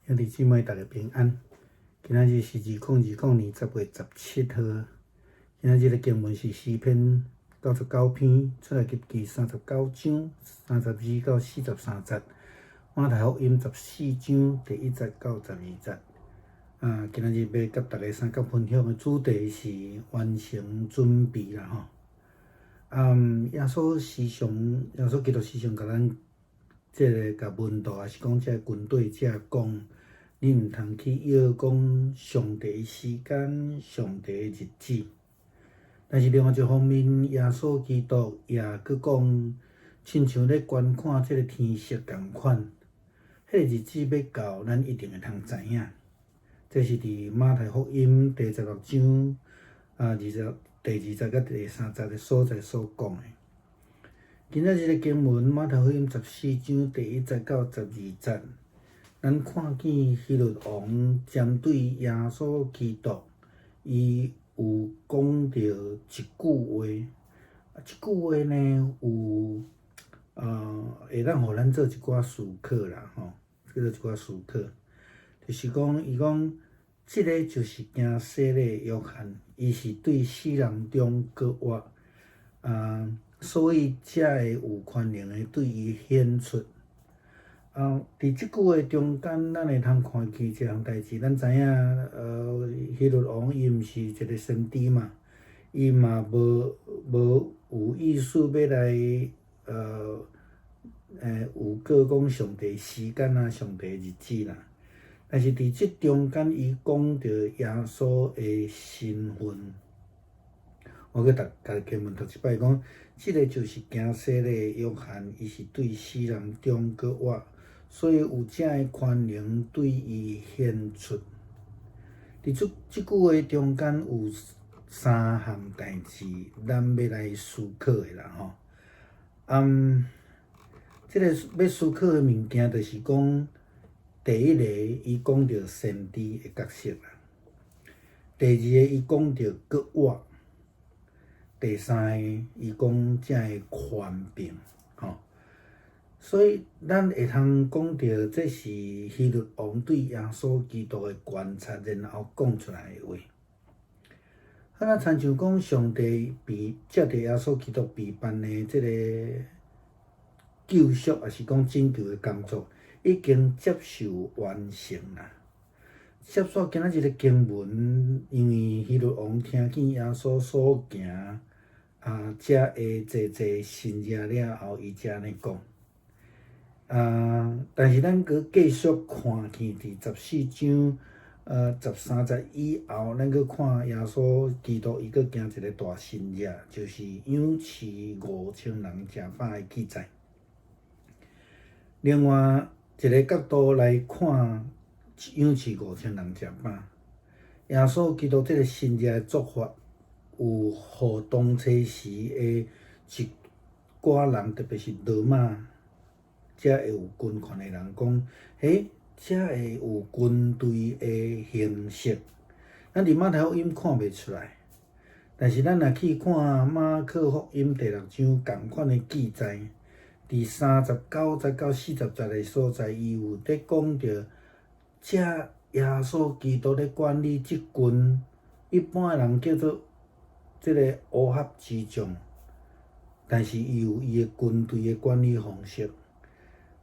兄弟姊妹，大家平安。今仔日是2020年10月17号。今仔日的经文是诗篇99篇，出埃及记39章32到43节，马太福音14章第1节到12节。今仔日要甲大家三角分享的主题是完成准备啦吼。耶稣基督时常甲咱甲问道，也是讲这军队讲，你毋通去摇讲上帝的时间、上帝的日子。但是另外一方面，耶稣基督也佫讲，亲像咧观看这个天色共款，迄个日子要到，咱一定会通知影。这是伫马太福音第16章第20节到第3节的所在所讲的。今仔日的经文，马太福音14章第1节到12节，咱看见希律王针对耶稣基督，伊有讲到一句话，即句话呢有会当互咱做一寡思考啦吼，叫做一寡思考，就是讲伊讲，即个就是惊洗礼约翰，伊是对死人中搁活，所以才会有权能的对伊显出。伫即句话中间，咱会通看见一项代志。咱知影，希律王伊毋是一个先知嘛，伊嘛无有意思要来有过讲上帝时间啊、上帝日子啦。但是伫即中间，伊讲到耶稣的身份。我甲大家经文读一摆，讲即个就是惊洗礼约翰，伊是对死人中搁活，所以有正的权能对伊显出。伫即句话中间有三项代志，咱要来思考的啦吼。即个要思考的物件，就是讲，第一个伊讲到先知的角色啦，第二个伊讲到搁活。第三个，伊讲正的权柄，吼，所以咱会通讲到，这是希律王对耶稣基督的观察，然后讲出来的话。好像亲像讲，上帝接着耶稣基督被办的这个救赎，也是讲拯救的工作，已经接受完成啦。接续今仔日的经文，因为希律王听见耶稣所行。才会坐信者了后，伊才安尼讲。但是咱搁继续看去，伫14章13节以后，咱搁看耶稣基督伊搁行一个大神迹，就是养饲5000人食饱的记载。另外一个角度来看，养饲5000人食饱，耶稣基督这个神迹的做法。有互当初时的一寡人，特别是罗马，才会有军权的人讲，才会有军队的形式。咱伫马太福音看袂出来，但是咱若去看马可福音第6章共款的记载，伫39节到40节的所在，伊有伫讲到，这耶稣基督咧管理即群一般的人叫做。即个乌合之众，但是伊有伊的军队的管理方式。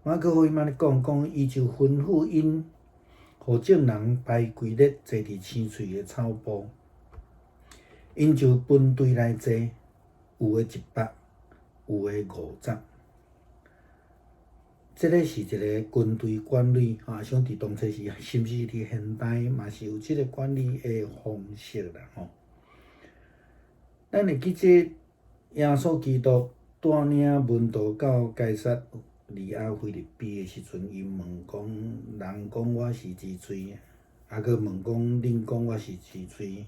马可福音安尼讲，伊就吩咐因，互众人排规列，坐伫青翠的草坡。因就分队来坐，有的100，有的50。即个是一个军队管理，像伫当初时，甚至伫现代嘛是有即个管理的方式啦吼。咱会记这耶稣基督带领门徒到该撒利亚腓立比的时阵，伊问讲：人讲我是之水，搁问讲恁讲我是之水。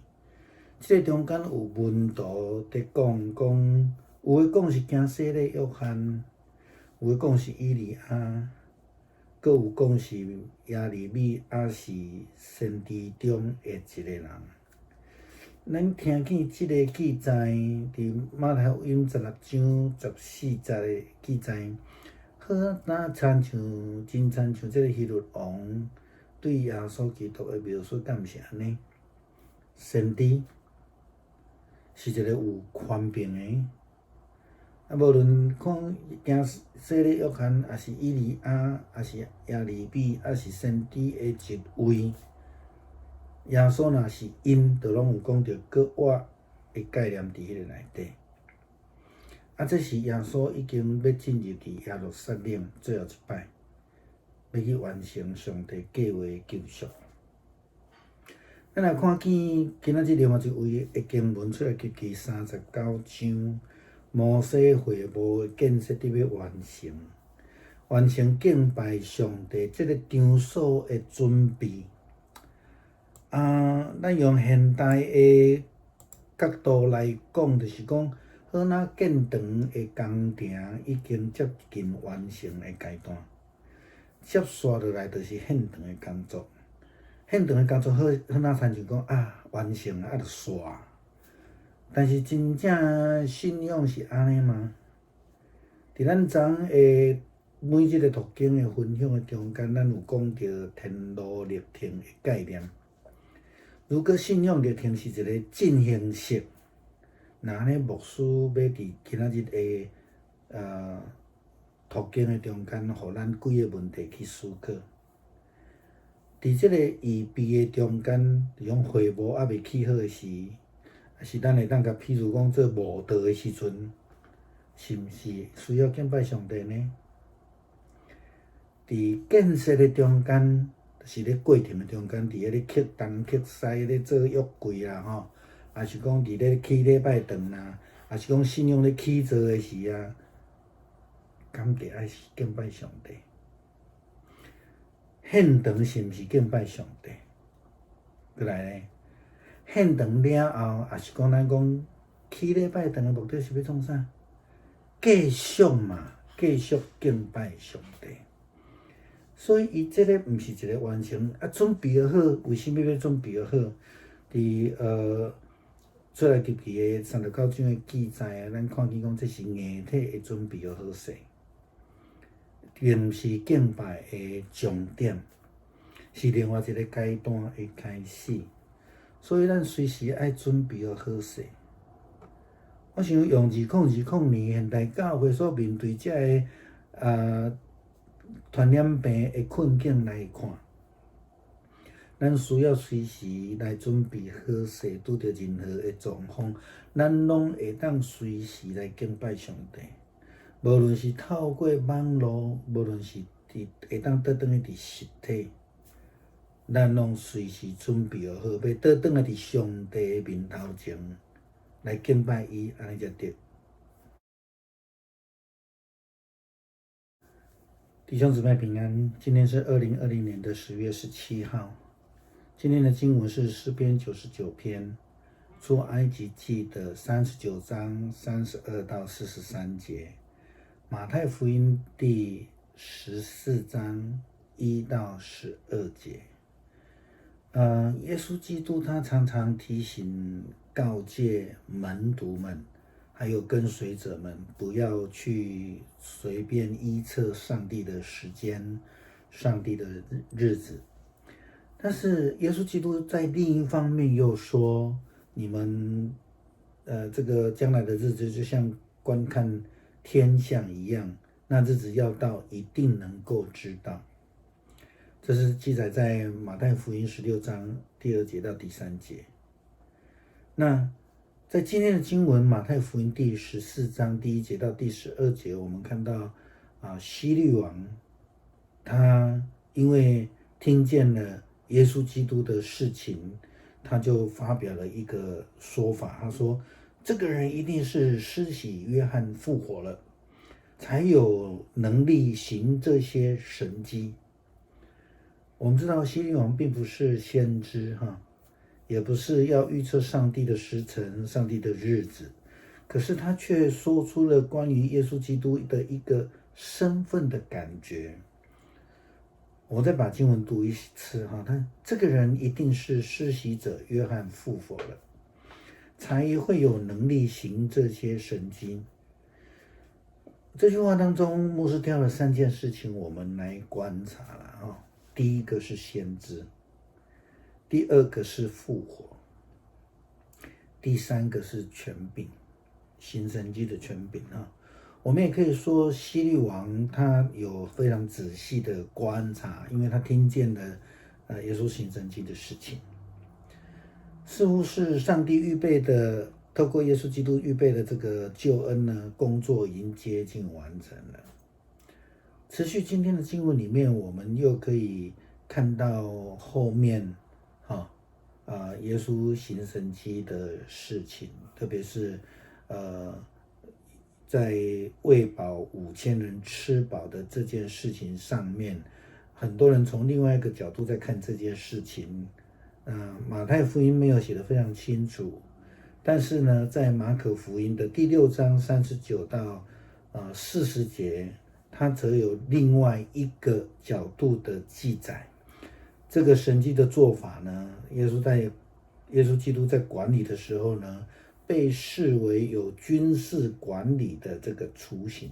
这个中间有门徒伫讲，有的讲是惊洗礼约翰，有的讲是以利亚，搁有讲是耶利米，也是先知中的一个人。咱听见即个记载，伫马太福音16章14节的记载，真亲像即个希律王对耶稣基督的描述，敢毋是安尼？先知是一个有权柄的，啊，无论看行洗礼约翰，也是以利亚，也是耶利米，也是先知的一位。耶稣若是因，就拢有讲着搁活的概念伫迄个内底。啊，这是耶稣已经要进入伫耶路撒冷最后一摆，要去完成上帝计划的救赎。咱来看见今仔日另外一位的经文出来，第39章，摩西会幕的建设伫要完成，完成敬拜上帝这个场所的准备。咱用现代的角度来讲，就是讲，好那建堂的工程已经接近完成的阶段，接续落来就是献堂的工作。献堂的工作好那亲像讲完成了，就煞。但是真正信仰是安尼吗？伫咱昨昏的每一个途径的分享的中间，咱有讲到天路历程的概念。如果信仰历程是一个进行式，那安尼牧师要伫今仔日的途径的中间，互咱几个问题去思考。伫即个预备的中间，伫种会幕还未起好的时，也是咱会当甲譬如讲做慕道的时阵，是毋是需要敬拜上帝呢？伫建设的中间，就是咧过程的中间，伫咧刻东刻西咧做约柜啦吼，也是讲伫咧起礼拜堂啦，也是讲信仰咧起造的时啊，敢得爱是敬拜上帝？献堂是毋是敬拜上帝？过来咧，献堂了后，也是讲咱讲起礼拜堂的目的是要创啥？继续嘛，继续敬拜上帝。所以，伊即个毋是一个完成准备好，为什么要准备好？伫出来记的39章的记载咱看见讲这是硬体的准备好势，并毋是敬拜的重点，是另外一个阶段的开始。所以，咱随时爱准备好势。我想用2020年现代教会所面对这个传染病的困境来看，咱需要随时来准备好势，拄着任何的状况，咱拢会当随时来敬拜上帝。无论是透过网络，无论是会当倒转去伫实体，咱拢随时准备好，要倒转来伫上帝的面头前来敬拜伊，安尼才对。弟兄姊妹平安，今天是2020年的10月17号。今天的经文是诗篇99篇，出埃及记的39章32到43节，马太福音第14章1到12节。耶稣基督他常常提醒告诫门徒们，还有跟随者们，不要去随便依测上帝的时间、上帝的日子。但是耶稣基督在另一方面又说，你们这个将来的日子就像观看天象一样，那日子要到，一定能够知道。这是记载在马太福音16章第2节到第3节。那在今天的经文马太福音第14章第1节到第12节，我们看到希律王他因为听见了耶稣基督的事情，他就发表了一个说法，他说这个人一定是施洗约翰复活了，才有能力行这些神迹。我们知道希律王并不是先知也不是要预测上帝的时辰、上帝的日子，可是他却说出了关于耶稣基督的一个身份的感觉。我再把经文读一次他这个人一定是施洗者约翰复活了，才会有能力行这些神迹。这句话当中，牧师挑了3件事情我们来观察了第一个是先知，第二个是复活，第三个是权柄，行神迹的权柄啊。我们也可以说，希律王他有非常仔细的观察，因为他听见了耶稣行神迹的事情，似乎是上帝预备的，透过耶稣基督预备的这个救恩呢，工作已经接近完成了。持续今天的经文里面，我们又可以看到后面耶稣行神迹的事情，特别是在喂饱5000人吃饱的这件事情上面，很多人从另外一个角度在看这件事情。马太福音没有写得非常清楚，但是呢，在马可福音的第6章39到40节，它则有另外一个角度的记载。这个神迹的做法呢，耶稣基督在管理的时候呢，被视为有军事管理的这个雏形，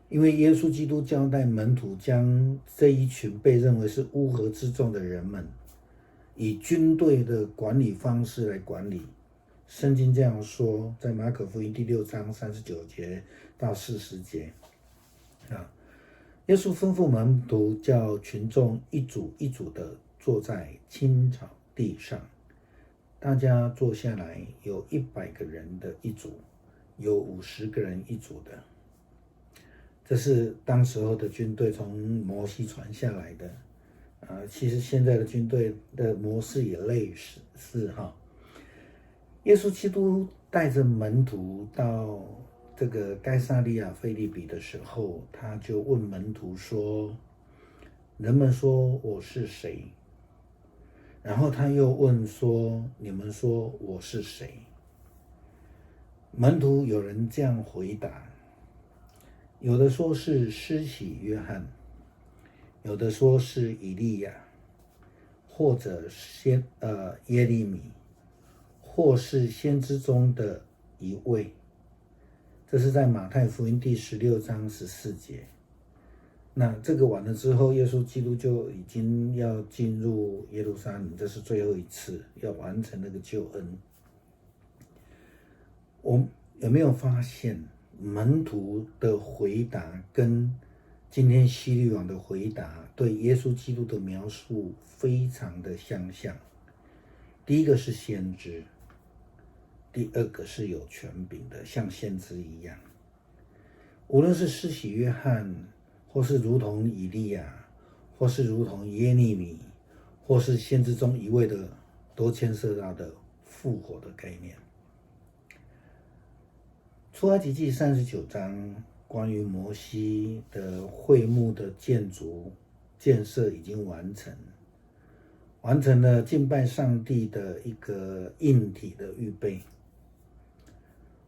因为耶稣基督交代门徒将这一群被认为是乌合之众的人们，以军队的管理方式来管理。圣经这样说，在马可福音第6章39节到40节耶稣吩咐门徒叫群众一组一组的坐在青草地上，大家坐下来，有100个人的一组，有50个人一组的。这是当时候的军队从摩西传下来的。其实现在的军队的模式也类似哈。耶稣基督带着门徒到这个该撒利亚腓立比的时候，他就问门徒说：“人们说我是谁？”然后他又问说：“你们说我是谁？”门徒有人这样回答，有的说是施洗约翰，有的说是以利亚，或者耶利米，或是先知中的一位。这是在马太福音第16章14节。那这个完了之后，耶稣基督就已经要进入耶路撒冷，这是最后一次要完成那个救恩。我有没有发现门徒的回答跟今天希律王的回答对耶稣基督的描述非常的相像？第一个是先知，第二个是有权柄的，像先知一样。无论是施洗约翰，或是如同以利亚，或是如同耶利米，或是先知中一位的，都牵涉到的复活的概念。出埃及记39章关于摩西的会幕的建设已经完成了敬拜上帝的一个硬体的预备。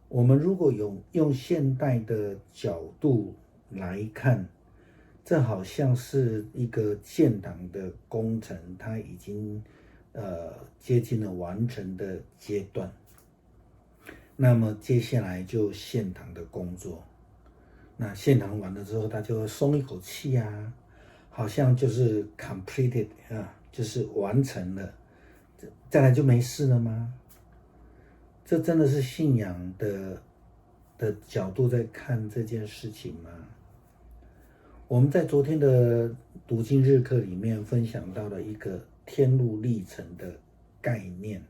我们如果用现代的角度来看，这好像是一个建堂的工程，它已经接近了完成的阶段。那么接下来就献堂的工作。那献堂完了之后，他就松一口气啊，好像就是 completed 就是完成了，再来就没事了吗？这真的是信仰的角度在看这件事情吗？我们在昨天的读经日课里面分享到了一个天路历程的概念。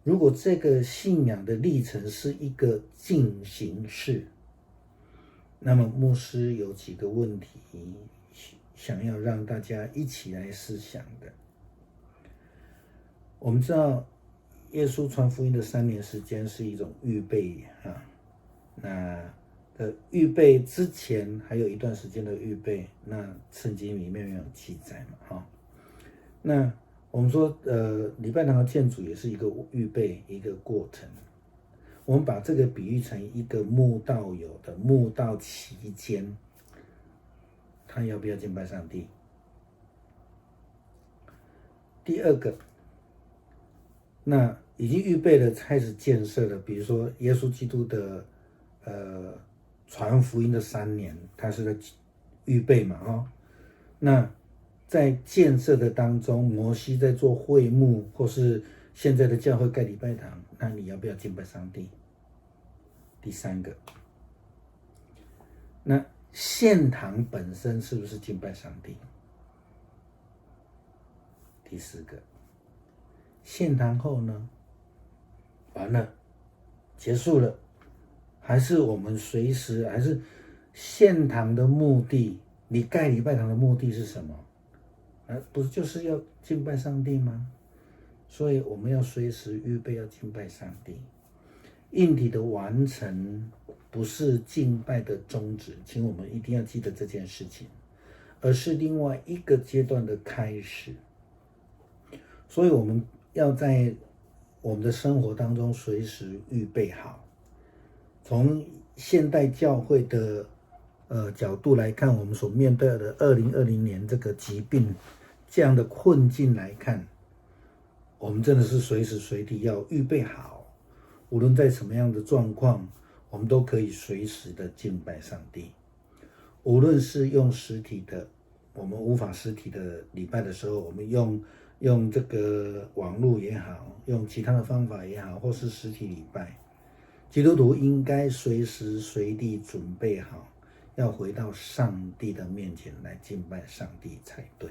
如果这个信仰的历程是一个进行式，那么牧师有几个问题想要让大家一起来思想的。我们知道耶稣传福音的3年时间是一种预备那预备之前还有一段时间的预备，那圣经里面没有记载嘛那我们说礼拜堂的建筑也是一个预备一个过程。我们把这个比喻成一个慕道友的慕道期间，他要不要敬拜上帝？第二个，那已经预备了，开始建设了，比如说耶稣基督的传福音的3年，他是在预备嘛那在建设的当中，摩西在做会幕，或是现在的教会盖礼拜堂，那你要不要敬拜上帝？第三个，那献堂本身是不是敬拜上帝？第四个，献堂后呢？完了，结束了，还是我们随时，还是献堂的目的？你盖礼拜堂的目的是什么？不是就是要敬拜上帝吗？所以我们要随时预备要敬拜上帝。硬体的完成不是敬拜的终止，请我们一定要记得这件事情，而是另外一个阶段的开始。所以我们要在我们的生活当中随时预备好。从现代教会的角度来看，我们所面对的2020年这个疾病这样的困境来看，我们真的是随时随地要预备好，无论在什么样的状况，我们都可以随时的敬拜上帝。无论是用实体的，我们无法实体的礼拜的时候，我们用这个网络也好，用其他的方法也好，或是实体礼拜，基督徒应该随时随地准备好，要回到上帝的面前来敬拜上帝才对。